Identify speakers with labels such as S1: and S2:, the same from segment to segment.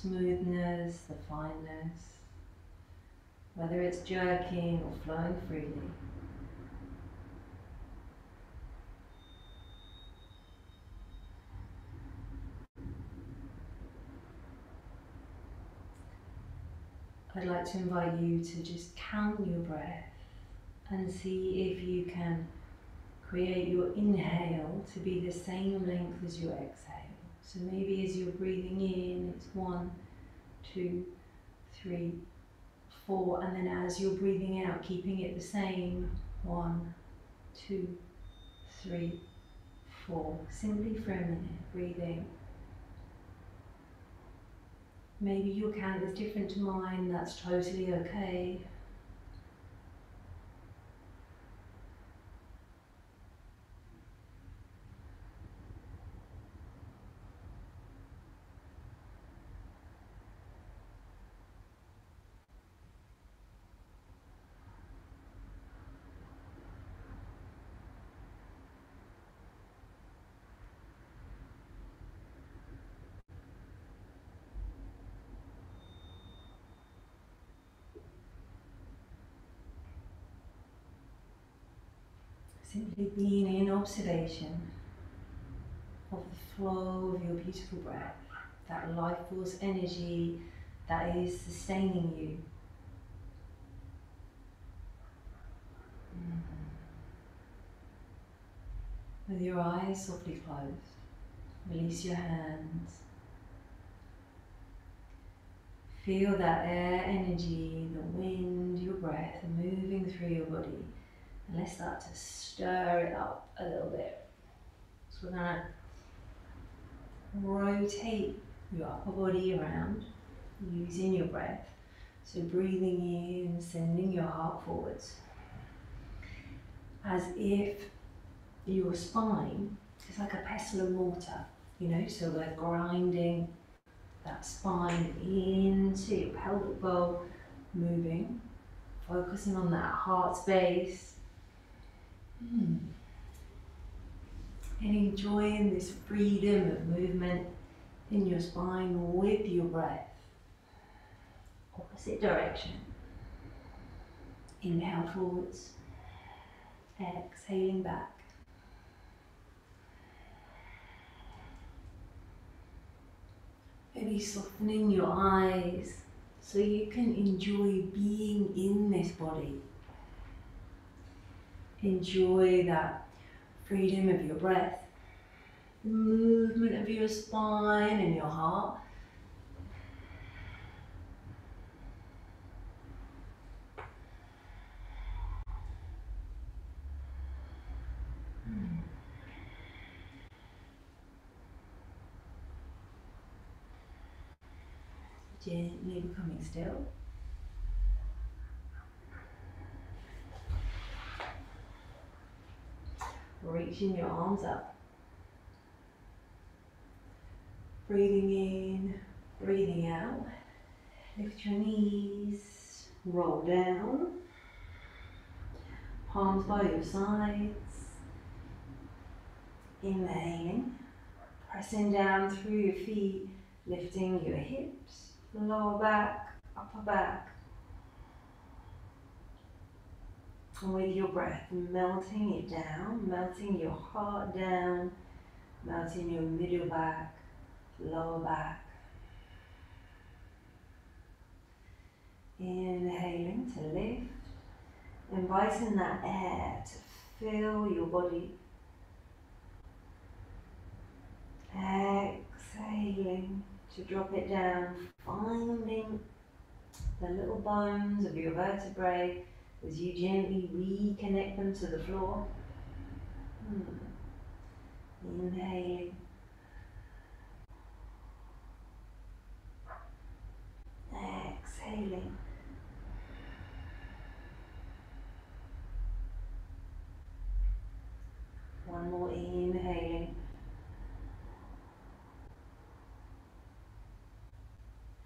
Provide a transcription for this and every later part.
S1: smoothness, the fineness, whether it's jerking or flowing freely. I'd like to invite you to just count your breath and see if you can create your inhale to be the same length as your exhale. So maybe as you're breathing in, it's 1, 2, 3, 4, and then as you're breathing out, keeping it the same, 1, 2, 3, 4. Simply for a minute, breathing. Maybe your count is different to mine, that's totally okay. Simply being in observation of the flow of your beautiful breath, that life force energy that is sustaining you. With your eyes softly closed, release your hands. Feel that air energy, the wind, your breath moving through your body. And let's start to stir it up a little bit. So we're going to rotate your upper body around using your breath. So breathing in, sending your heart forwards. As if your spine is like a pestle and mortar, you know, so we're grinding that spine into your pelvic bowl, moving, focusing on that heart space. And enjoying this freedom of movement in your spine with your breath. Opposite direction. Inhale forwards, exhaling back. Maybe softening your eyes so you can enjoy being in this body. Enjoy that freedom of your breath, the movement of your spine and your heart. Gently becoming still. Reaching your arms up. Breathing in, breathing out. Lift your knees, roll down. Palms by your sides. Inhaling, pressing down through your feet, lifting your hips, lower back, upper back. And with your breath, melting it down, melting your heart down, melting your middle back, lower back. Inhaling to lift, inviting that air to fill your body. Exhaling to drop it down, finding the little bones of your vertebrae as you gently reconnect them to the floor. Inhaling. Exhaling. One more inhaling.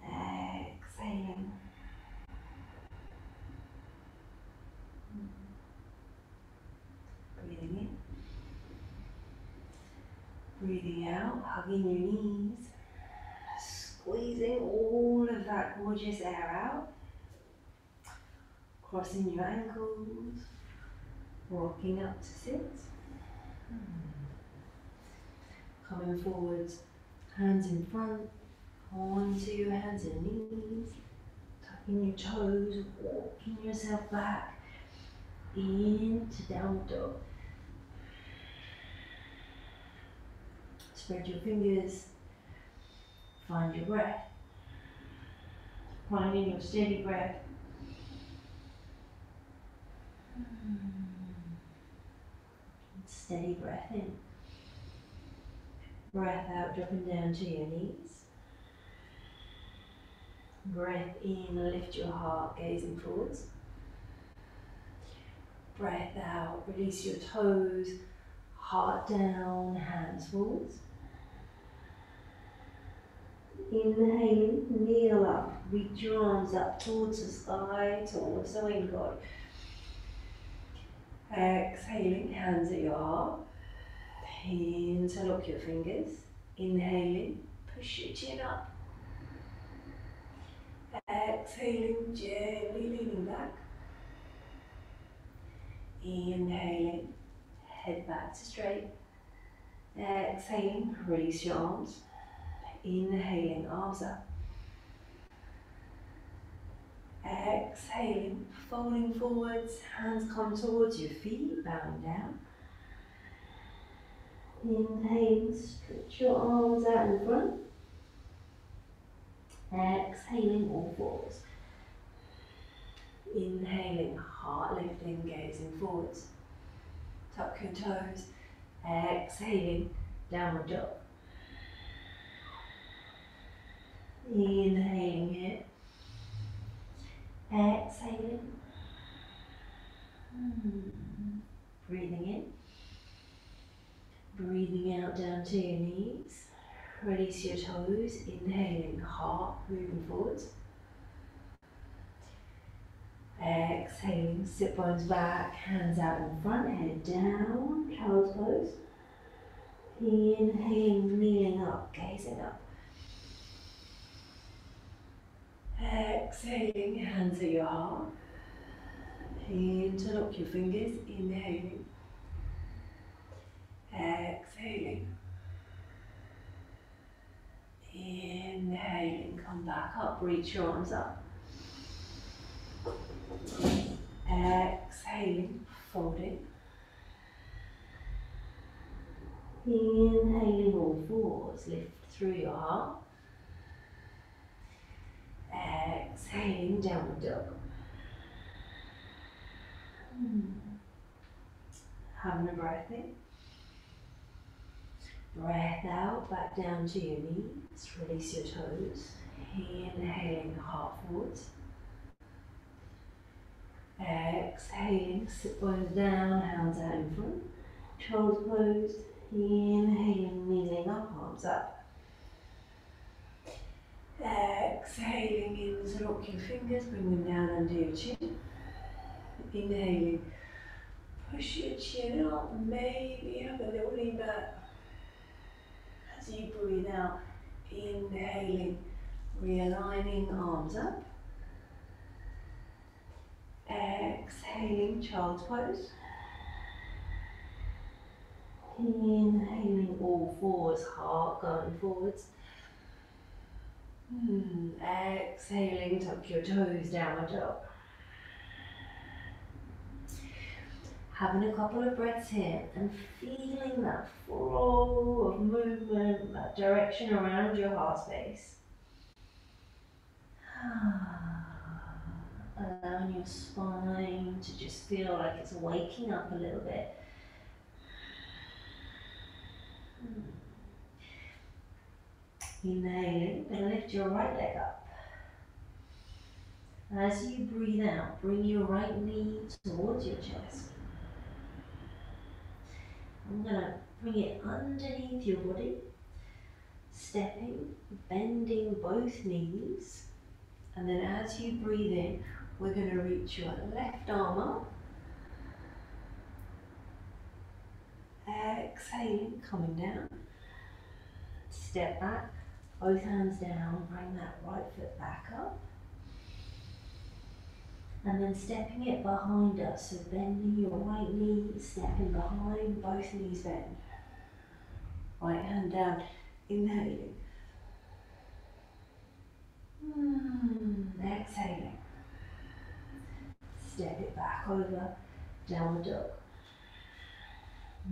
S1: Exhaling. Breathing in. Breathing out, hugging your knees. Squeeze squeezing all of that gorgeous air out. Crossing your ankles, rocking up to sit. Coming forwards, hands in front, onto your hands and knees, tucking your toes, walking yourself back into downward dog. Spread your fingers, find your breath, finding your steady breath. Steady breath in. Breath out, dropping down to your knees. Breath in, lift your heart, gazing forwards. Breath out, release your toes, heart down, hands forwards. Inhaling, kneel up, reach your arms up towards the sky, towards the wing god. Exhaling, hands at your heart. Interlock your fingers. Inhaling, push your chin up. Exhaling, gently leaning back. Inhaling, head back to straight. Exhaling, release your arms. Inhaling, arms up. Exhaling, folding forwards, hands come towards your feet, bowing down. Inhaling, stretch your arms out in front. Exhaling, all fours. Inhaling, heart lifting, gazing forwards. Tuck your toes. Exhaling, downward dog. Inhaling here. Exhaling. Breathing in. Breathing out down to your knees. Release your toes. Inhaling, heart moving forwards. Exhaling, sit bones back, hands out in front, head down, child's pose. Inhaling, kneeling up, gazing up. Exhaling, hands at your heart. Interlock your fingers, inhaling. Exhaling. Inhaling, come back up, reach your arms up. Exhaling, folding. Inhaling, all fours, lift through your heart. Exhaling, downward dog. Having a breath in. Breath out, back down to your knees. Release your toes. Inhaling, heart forwards. Exhaling, sit bones down, hands out in front. Child's pose. Inhaling, kneeling up, arms up. Exhaling, interlock your fingers, bring them down under your chin. Inhaling, push your chin up, maybe have a little lean back. As you breathe out, inhaling, realigning, arms up. Exhaling, child's pose. Inhaling, all fours, heart going forwards. Exhaling, tuck your toes, downward dog. Having a couple of breaths here and feeling that flow of movement, that direction around your heart space. Allowing your spine to just feel like it's waking up a little bit. Inhaling, and lift your right leg up. As you breathe out, bring your right knee towards your chest. I'm going to bring it underneath your body, stepping, bending both knees, and then as you breathe in, we're going to reach your left arm up. Exhaling, coming down. Step back, Both hands down, bring that right foot back up. And then stepping it behind us, so bending your right knee, stepping behind, both knees bend. Right hand down, inhaling. Exhaling. Step it back over, downward dog.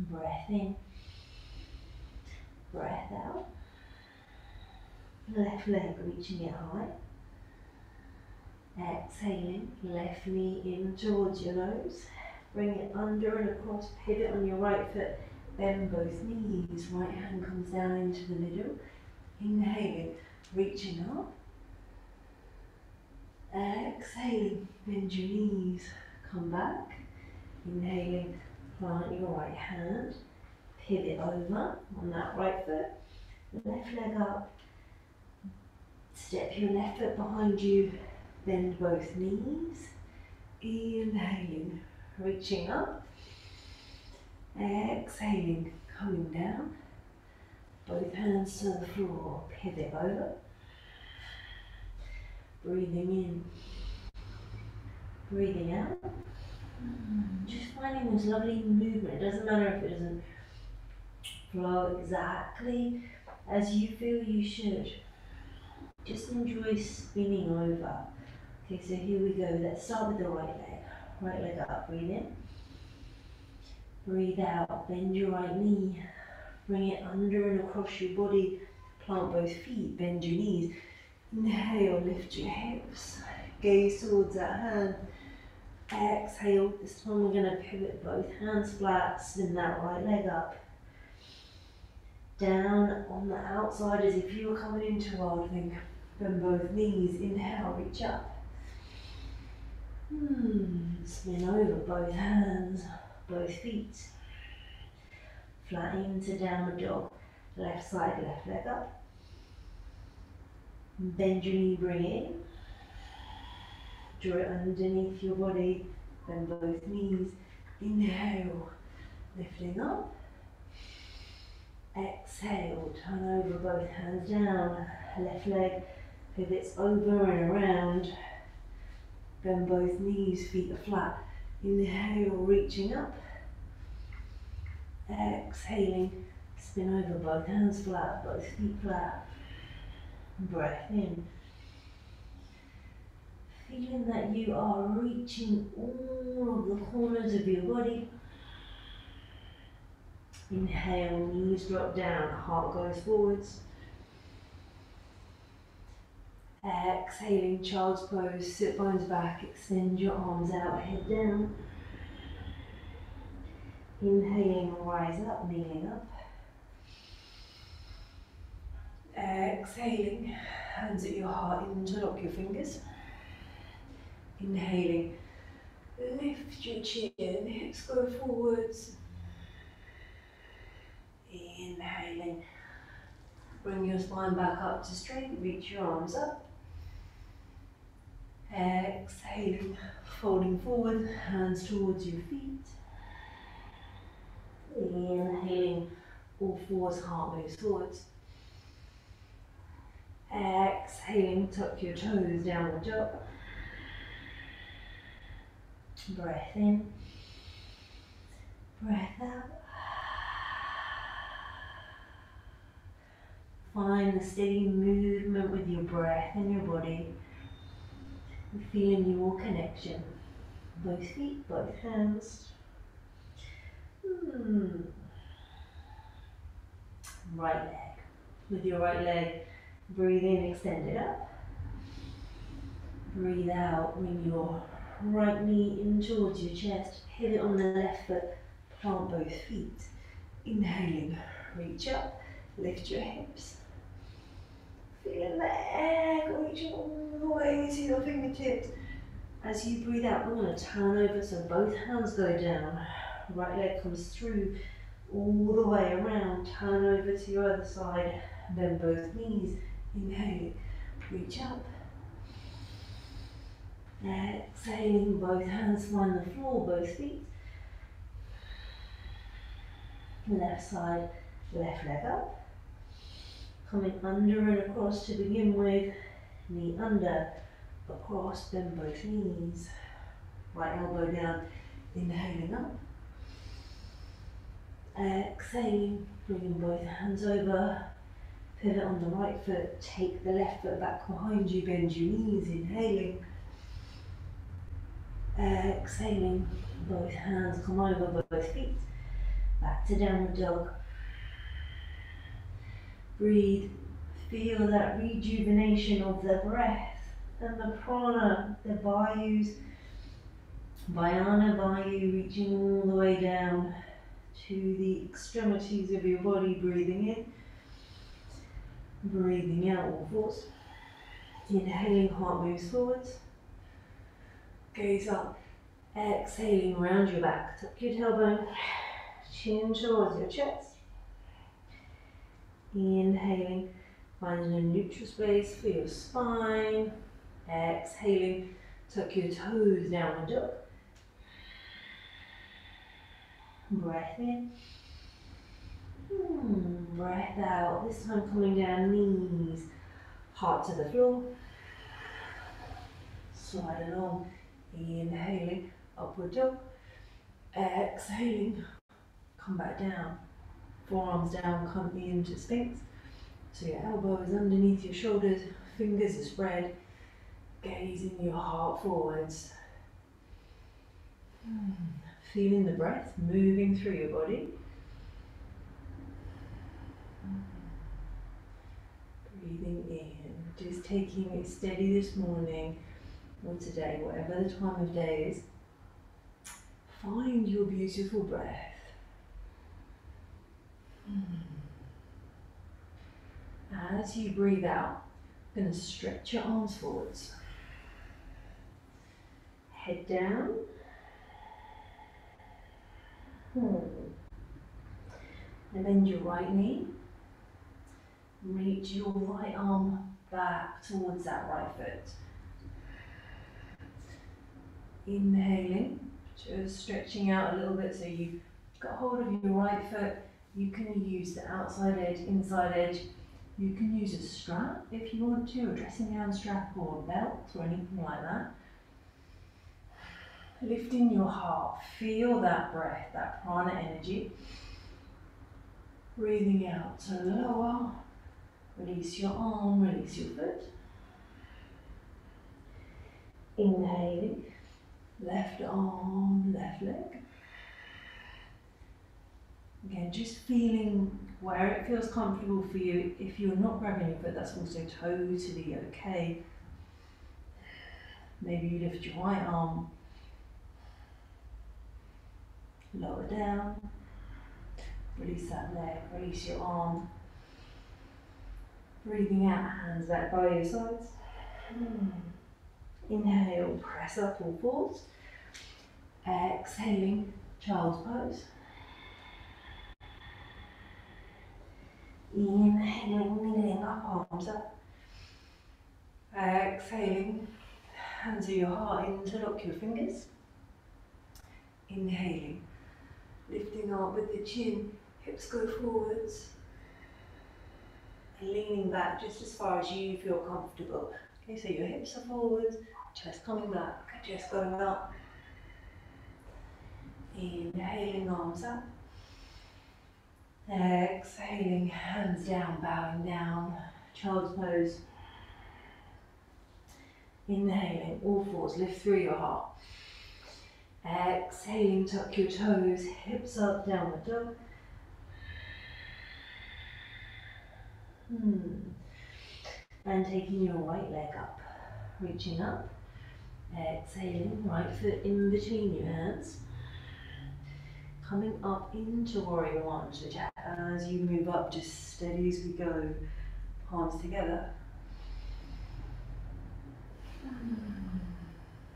S1: Breath in, breath out. Left leg reaching it high. Exhaling, left knee in towards your nose. Bring it under and across, pivot on your right foot. Bend both knees, right hand comes down into the middle. Inhaling, reaching up. Exhaling, bend your knees, come back. Inhaling, plant your right hand. Pivot over on that right foot. Left leg up. Step your left foot behind you. Bend both knees. Inhaling, reaching up. Exhaling, coming down. Both hands to the floor. Pivot over. Breathing in. Breathing out. Just finding this lovely movement. It doesn't matter if it doesn't flow exactly as you feel you should. Just enjoy spinning over. Okay, so here we go. Let's start with the right leg. Right leg up. Breathe in. Breathe out. Bend your right knee. Bring it under and across your body. Plant both feet. Bend your knees. Inhale. Lift your hips. Gaze towards that hand. Exhale. This time we're going to pivot both hands flat. Spin that right leg up. Down on the outside as if you were coming into wild thing. Bend both knees. Inhale. Reach up. Spin over both hands, both feet. Flat into downward dog. Left side, left leg up. Bend your knee, bring it in. Draw it underneath your body. Bend both knees. Inhale, lifting up. Exhale, turn over both hands down. Left leg pivots over and around. Bend both knees, feet are flat. Inhale, reaching up. Exhaling, spin over both hands flat, both feet flat. Breath in. Feeling that you are reaching all of the corners of your body. Inhale, knees drop down, heart goes forwards. Exhaling, child's pose, sit bones back, extend your arms out, head down. Inhaling, rise up, kneeling up. Exhaling, hands at your heart, interlock your fingers. Inhaling, lift your chin, hips go forwards. Inhaling, bring your spine back up to straight, reach your arms up. Exhaling, folding forward, hands towards your feet. Inhaling, all fours, heart moves forwards. Exhaling, tuck your toes, downward dog. Breath in, breath out. Find the steady movement with your breath in your body. Feeling your connection. Both feet, both hands. Right leg. With your right leg, breathe in, extend it up. Breathe out, bring your right knee in towards your chest. Pivot on the left foot, plant both feet. Inhaling, reach up, lift your hips. Feeling the air reaching all the way to your fingertips. As you breathe out, we're going to turn over so both hands go down. Right leg comes through all the way around. Turn over to your other side. Bend both knees. Inhaling, reach up. Exhaling, both hands find the floor, both feet. Left side, left leg up. Coming under and across to begin with, knee under, across, bend both knees. Right elbow down, inhaling up. Exhaling, bringing both hands over. Pivot on the right foot, take the left foot back behind you, bend your knees, inhaling. Exhaling, both hands come over both feet. Back to downward dog. Breathe, feel that rejuvenation of the breath and the prana, the vayus, Vyana Vayu reaching all the way down to the extremities of your body, breathing in, breathing out, all fours. Inhaling, heart moves forwards, gaze up, exhaling, round your back, tuck your tailbone, chin towards your chest. Inhaling, finding a neutral space for your spine. Exhaling, tuck your toes, downward dog. Breath in. Breath out. This time coming down, knees, heart to the floor. Slide along. Inhaling, upward dog. Exhaling, come back down. Forearms down, come into Sphinx. So your elbows underneath your shoulders, fingers are spread, gazing your heart forwards. Feeling the breath moving through your body. Breathing in, just taking it steady this morning or today, whatever the time of day is. Find your beautiful breath. As you breathe out, you're going to stretch your arms forwards. Head down. And bend your right knee. Reach your right arm back towards that right foot. Inhaling, just stretching out a little bit so you've got hold of your right foot. You can use the outside edge, inside edge. You can use a strap if you want to, a dressing gown strap or a belt or anything like that. Lifting your heart, feel that breath, that prana energy. Breathing out to lower, release your arm, release your foot. Inhaling, left arm, left leg. Again, just feeling where it feels comfortable for you. If you're not grabbing your foot, that's also totally okay. Maybe you lift your right arm, lower down, release that leg, release your arm. Breathing out, hands back by your sides. Inhale, press up all fours. Exhaling, child's pose. Inhaling, kneeling up, arms up. Exhaling, hands to your heart, interlock your fingers. Inhaling, lifting up with the chin, hips go forwards. And leaning back just as far as you feel comfortable. Okay, so your hips are forwards, chest coming back, chest going up. Inhaling, arms up. Exhaling, hands down, bowing down, child's pose. Inhaling, all fours, lift through your heart. Exhaling, tuck your toes, hips up, downward dog. And taking your right leg up, reaching up. Exhaling, right foot in between your hands. Coming up into warrior one, so as you move up, just steady as we go, palms together.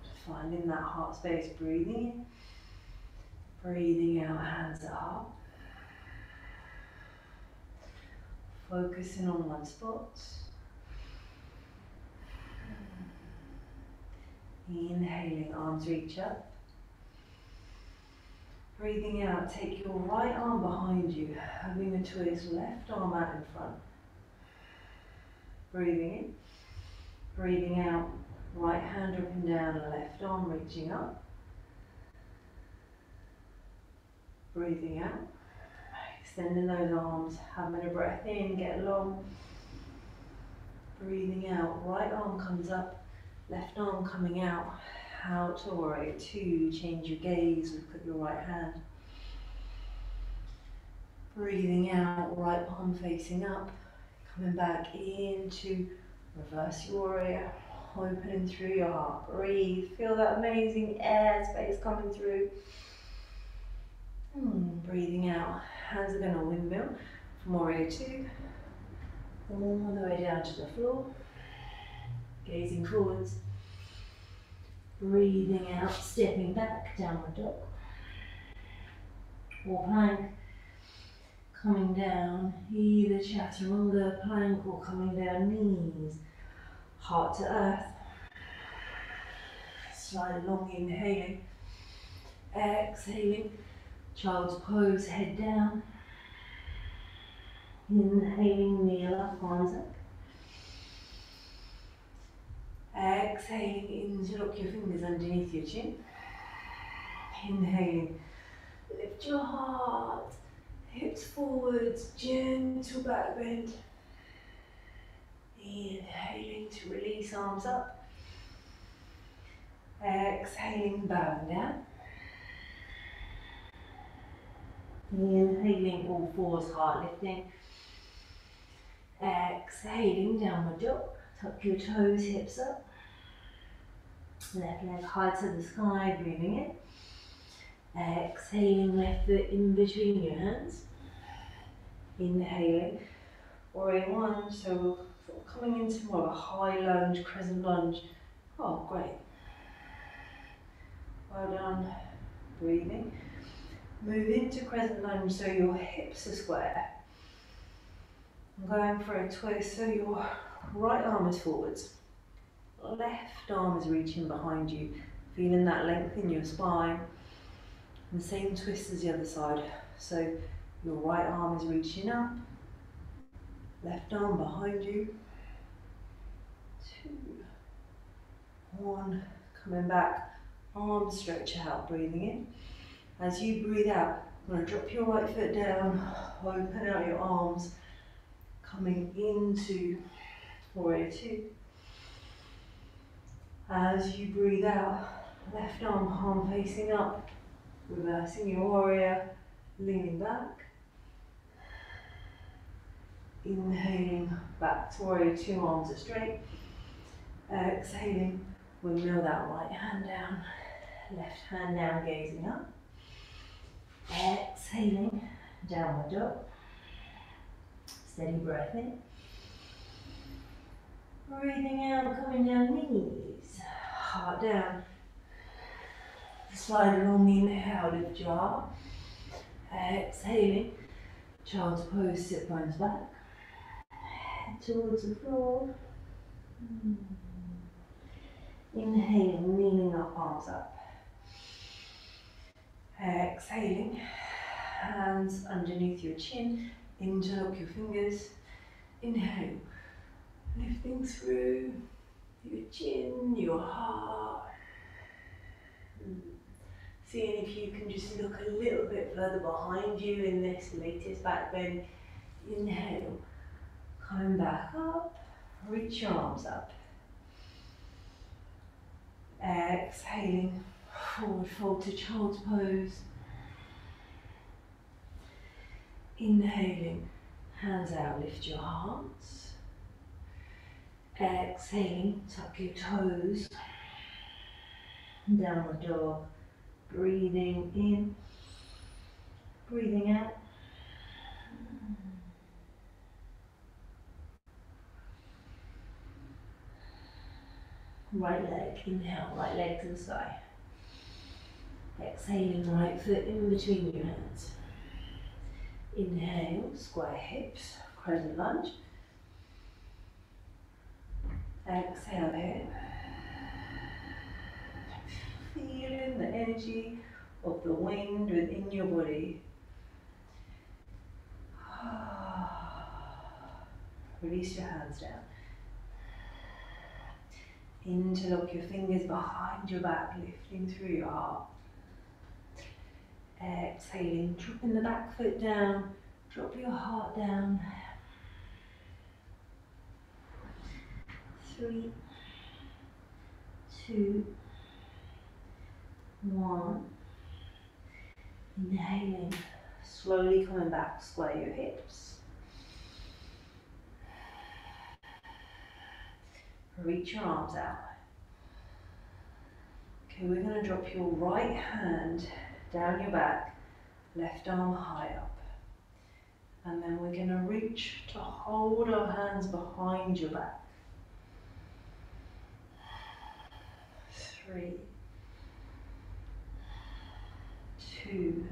S1: Just finding that heart space, breathing in, breathing out, hands at heart. Focusing on one spot. Inhaling, arms reach up. Breathing out, take your right arm behind you, having a twist, left arm out in front. Breathing in, breathing out, right hand up and down, left arm reaching up. Breathing out, extending those arms, having a breath in, get long. Breathing out, right arm comes up, left arm coming out to warrior two. Change your gaze, look at your right hand. Breathing out, right palm facing up, coming back into reverse warrior, opening through your heart. Breathe, feel that amazing air space coming through. Breathing out, hands are going to windmill from warrior two, all the way down to the floor, gazing forwards. Breathing out, stepping back, downward dog, or plank. Coming down, either chaturanga, plank, or coming down knees, heart to earth. Slide along, inhaling, exhaling, child's pose, head down. Inhaling, kneel up, arms up. Exhaling, interlock your fingers underneath your chin. Inhaling, lift your heart. Hips forwards, gentle back bend. Inhaling to release, arms up. Exhaling, bowing down. Inhaling, all fours, heart lifting. Exhaling, downward dog. Tuck your toes, hips up. Left leg high to the sky, breathing in. Exhaling, left foot in between your hands. Inhaling, warrior one, so we're sort of coming into more of a high lunge, crescent lunge. Oh, great. Well done. Breathing. Move into crescent lunge so your hips are square. I'm going for a twist so your right arm is forwards. Left arm is reaching behind you, feeling that length in your spine. And the same twist as the other side. So your right arm is reaching up, left arm behind you. 2, 1, coming back, arms stretch out, breathing in. As you breathe out, I'm going to drop your right foot down, open out your arms, coming into warrior two. As you breathe out, left arm, palm facing up, reversing your warrior, leaning back. Inhaling, back to warrior two, arms are straight. Exhaling, windmill that right hand down, left hand down, gazing up. Exhaling, downward dog. Steady breath in. Breathing out, coming down knees, heart down. Slide along the inhale, lift your heart. Exhaling, child's pose, sit bones back. Head towards the floor. Inhaling, kneeling up, arms up. Exhaling, hands underneath your chin, interlock your fingers. Inhale, lifting through your chin, your heart. Seeing if you can just look a little bit further behind you in this latest back bend. Inhale, coming back up, reach your arms up. Exhaling, forward fold to child's pose. Inhaling, hands out, lift your hearts. Exhaling, tuck your toes. Downward dog. Breathing in, breathing out. Right leg, inhale, right leg to the sky. Exhaling, right foot in between your hands. Inhale, square hips, crescent lunge. Exhale here. Feeling the energy of the wind within your body. Release your hands down. Interlock your fingers behind your back, lifting through your heart. Exhaling, dropping the back foot down, drop your heart down. 3, 2, 1. Inhaling, slowly coming back, square your hips. Reach your arms out. Okay, we're going to drop your right hand down your back, left arm high up. And then we're going to reach to hold our hands behind your back. 3, 2,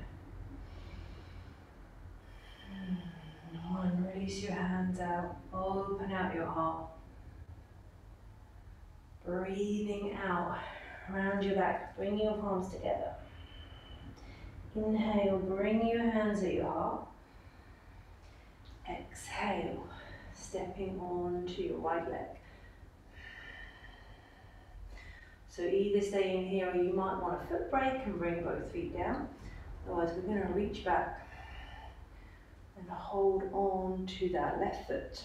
S1: 1. Release your hands out, open out your heart. Breathing out around your back, bring your palms together. Inhale, bring your hands at your heart. Exhale, stepping onto your right leg. So either stay in here or you might want a foot break and bring both feet down. Otherwise we're going to reach back and hold on to that left foot.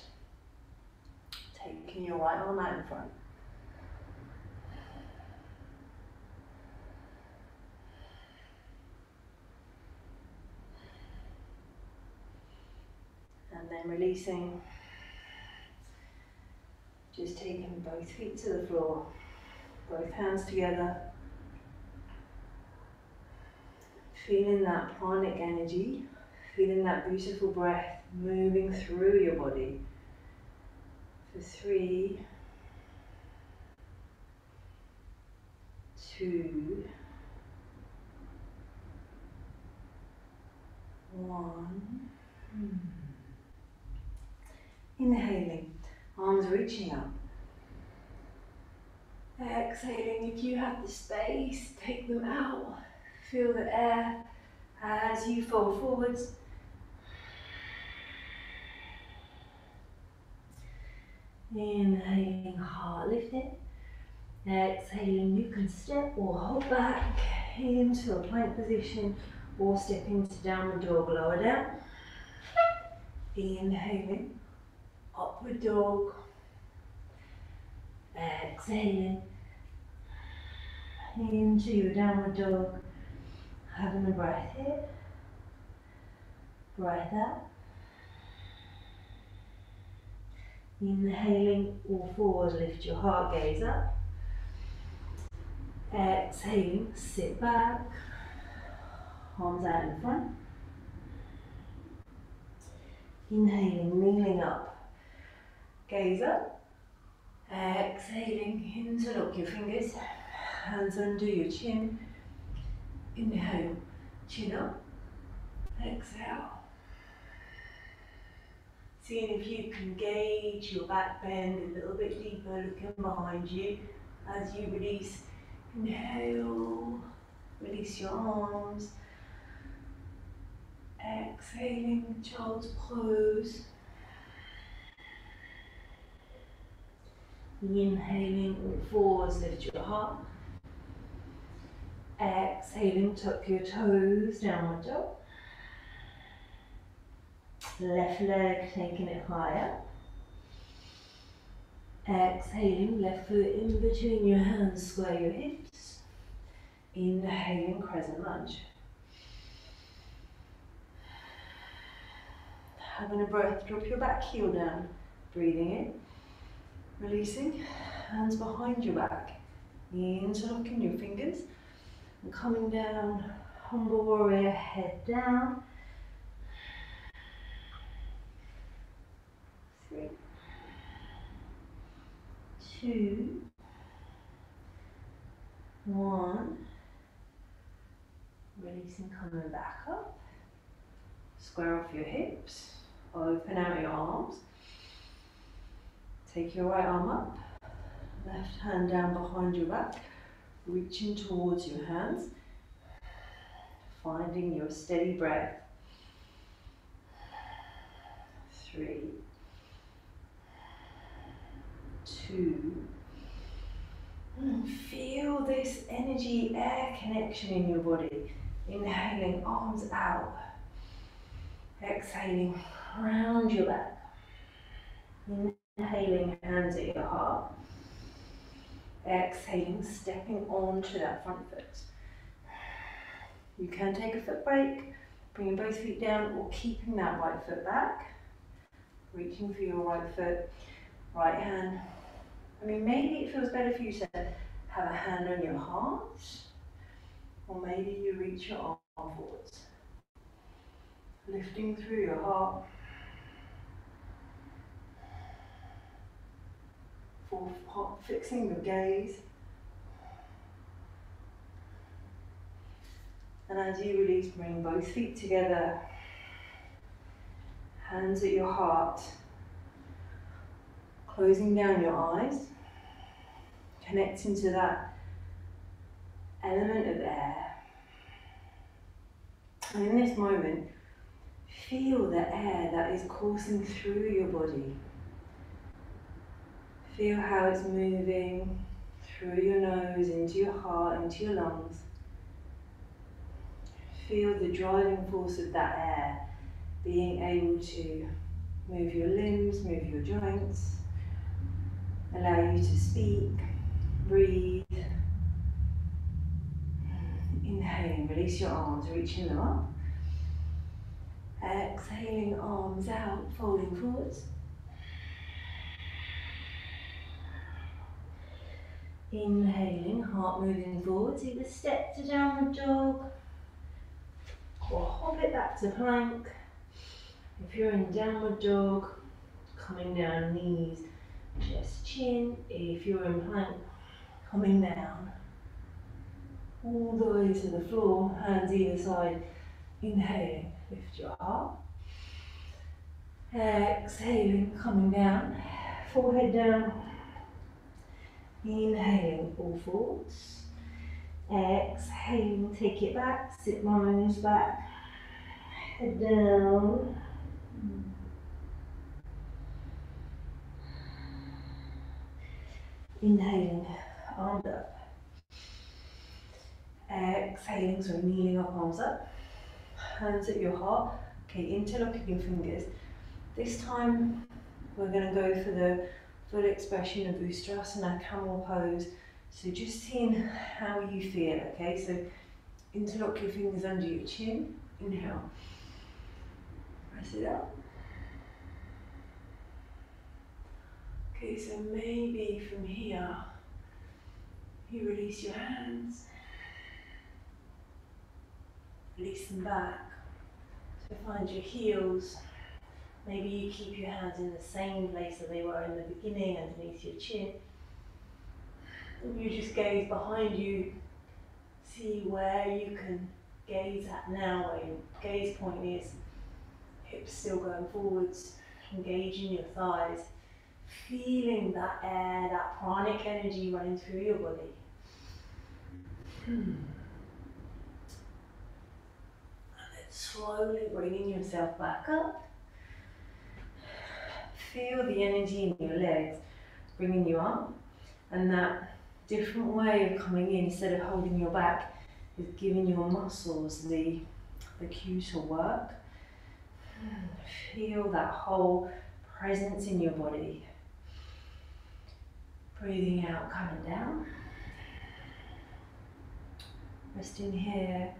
S1: Taking your right arm out in front. And then releasing, just taking both feet to the floor, both hands together, feeling that pranic energy, feeling that beautiful breath moving through your body. For 3, 2, 1. Inhaling, arms reaching up. Exhaling, if you have the space, take them out. Feel the air as you fold forwards. Inhaling, heart lifted. Exhaling, you can step or hop back into a plank position or step into downward dog, lower down. Inhaling, upward dog. Exhaling into your downward dog. Having a breath here, breath out. Inhaling, all fours, lift your heart, gaze up. Exhaling, sit back, arms out in front. Inhaling, kneeling up, gaze up. Exhaling, interlock your fingers, hands under your chin. Inhale, chin up, exhale. Seeing if you can gauge your back bend a little bit deeper, looking behind you as you release. Inhale, release your arms. Exhaling, child's pose. Inhaling, all fours, lift your heart. Exhaling, tuck your toes, downward dog. Left leg taking it higher. Exhaling, left foot in between your hands, square your hips. Inhaling, crescent lunge. Having a breath, drop your back heel down. Breathing in, releasing, hands behind your back. Interlocking your fingers and coming down, humble warrior, head down. 3, 2, 1. Releasing, coming back up. Square off your hips, open out your arms. Take your right arm up, left hand down behind your back, reaching towards your hands, finding your steady breath. 3, 2, energy, air connection in your body. Inhaling, arms out. Exhaling, round your back. Inhaling, hands at your heart. Exhaling, stepping onto that front foot. You can take a foot break, bringing both feet down or keeping that right foot back. Reaching for your right foot, right hand. I mean, maybe it feels better for you to have a hand on your heart, or maybe you reach your arm forwards. Lifting through your heart. Fixing your gaze. And as you release, bring both feet together. Hands at your heart. Closing down your eyes. Connecting to that element of air. And in this moment, feel the air that is coursing through your body. Feel how it's moving through your nose, into your heart, into your lungs. Feel the driving force of that air, being able to move your limbs, move your joints, allow you to speak, breathe. Inhaling, release your arms, reaching them up. Exhaling, arms out, folding forwards. Inhaling, heart moving forwards, either step to downward dog or hop it back to plank. If you're in downward dog, coming down, knees, chest, chin. If you're in plank, coming down, all the way to the floor, hands either side. Inhaling, lift your heart. Exhaling, coming down, forehead down. Inhaling, fall forwards. Exhaling, take it back, sit bones back, head down. Inhaling, arms up. Exhaling, so kneeling up, arms up. Hands at your heart. Okay, interlocking your fingers. This time we're going to go for the full expression of Ustrasana, camel pose. So just seeing how you feel, okay? So interlock your fingers under your chin. Inhale. Press it up. Okay, so maybe from here you release your hands. Release them back. So find your heels. Maybe you keep your hands in the same place that they were in the beginning, underneath your chin. And you just gaze behind you. See where you can gaze at now, where your gaze point is. Hips still going forwards, engaging your thighs. Feeling that air, that pranic energy running through your body. And then slowly bringing yourself back up. Feel the energy in your legs bringing you up, and that different way of coming in, instead of holding your back, is giving your muscles the cue to work. Feel that whole presence in your body. Breathing out, coming down. Resting here,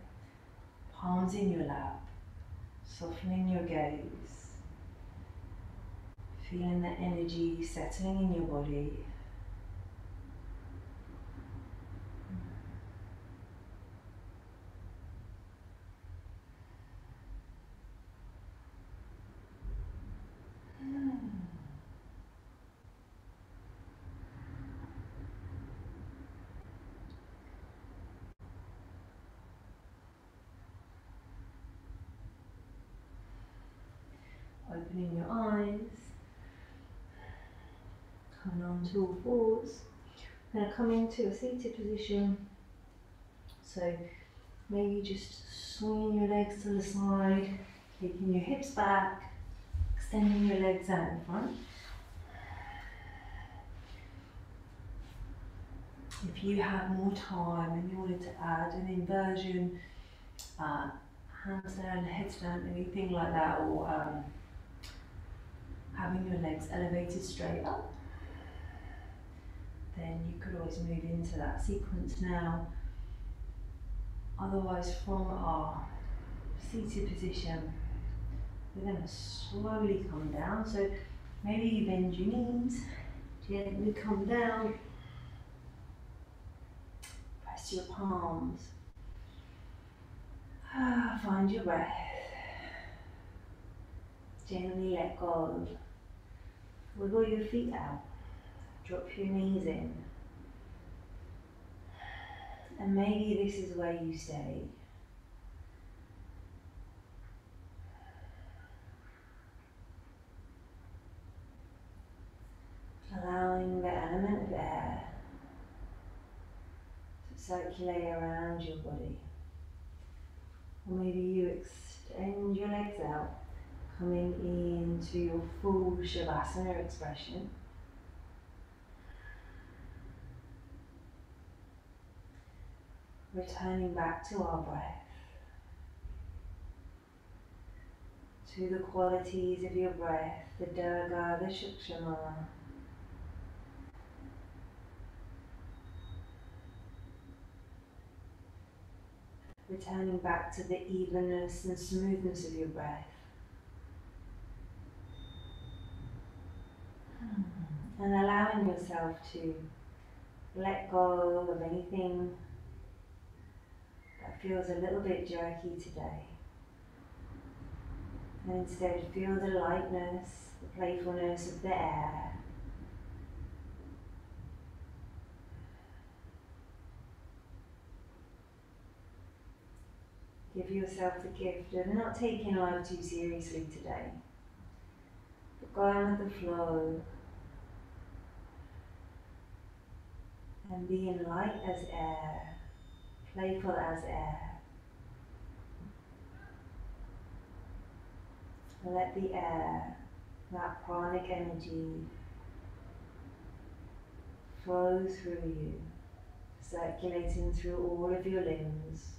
S1: palms in your lap, softening your gaze. Feeling the energy settling in your body. Opening your eyes. Coming on to all fours. Now coming to a seated position. So maybe just swinging your legs to the side, taking your hips back, extending your legs out in front. If you have more time and you wanted to add an inversion, handstand, headstand, anything like that, or having your legs elevated straight up, then you could always move into that sequence now. Otherwise, from our seated position, we're going to slowly come down. So maybe you bend your knees, gently come down, press your palms, find your breath, gently let go, wiggle your feet out, drop your knees in, and maybe this is where you stay. Allowing the element of air to circulate around your body. Or maybe you extend your legs out, coming into your full Shavasana expression. Returning back to our breath, to the qualities of your breath, the Dirga, the Sukshma. Returning back to the evenness and smoothness of your breath. And allowing yourself to let go of anything that feels a little bit jerky today. And instead feel the lightness, the playfulness of the air. Give yourself the gift of not taking life too seriously today, but going with the flow and being light as air, playful as air. Let the air, that pranic energy, flow through you, circulating through all of your limbs.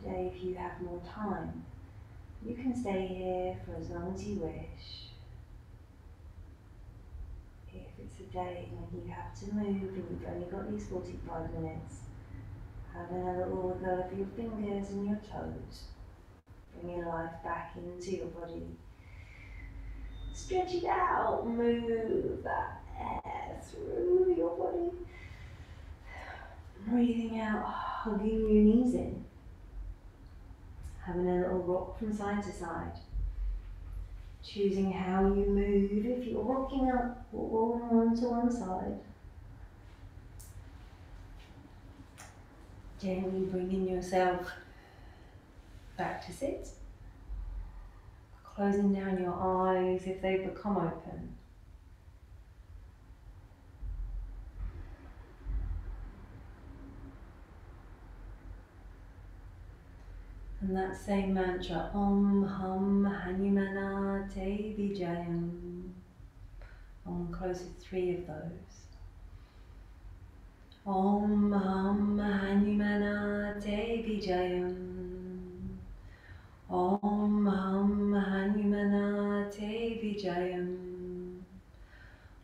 S1: Today, if you have more time, you can stay here for as long as you wish. If it's a day when you have to move and you've only got these 45 minutes, having a little wiggle of your fingers and your toes, bringing life back into your body. Stretch it out, move that air through your body. Breathing out, hugging your knees in. Having a little rock from side to side. Choosing how you move, if you're rocking up or rolling onto one side. Gently bringing yourself back to sit. Closing down your eyes if they become open. And that same mantra, Om Hum Hanumana Te Vijayam. I'm going to close with 3 of those. Om Hum Hanumana Te Vijayam. Om Hum Hanumana Te Vijayam.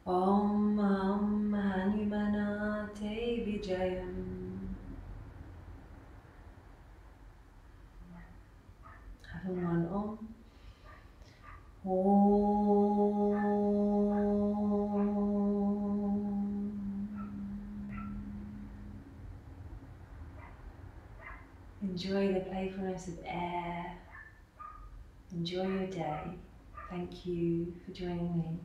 S1: Om Hum Hanumana Te Vijayam. Having one Om. Enjoy the playfulness of air. Enjoy your day. Thank you for joining me.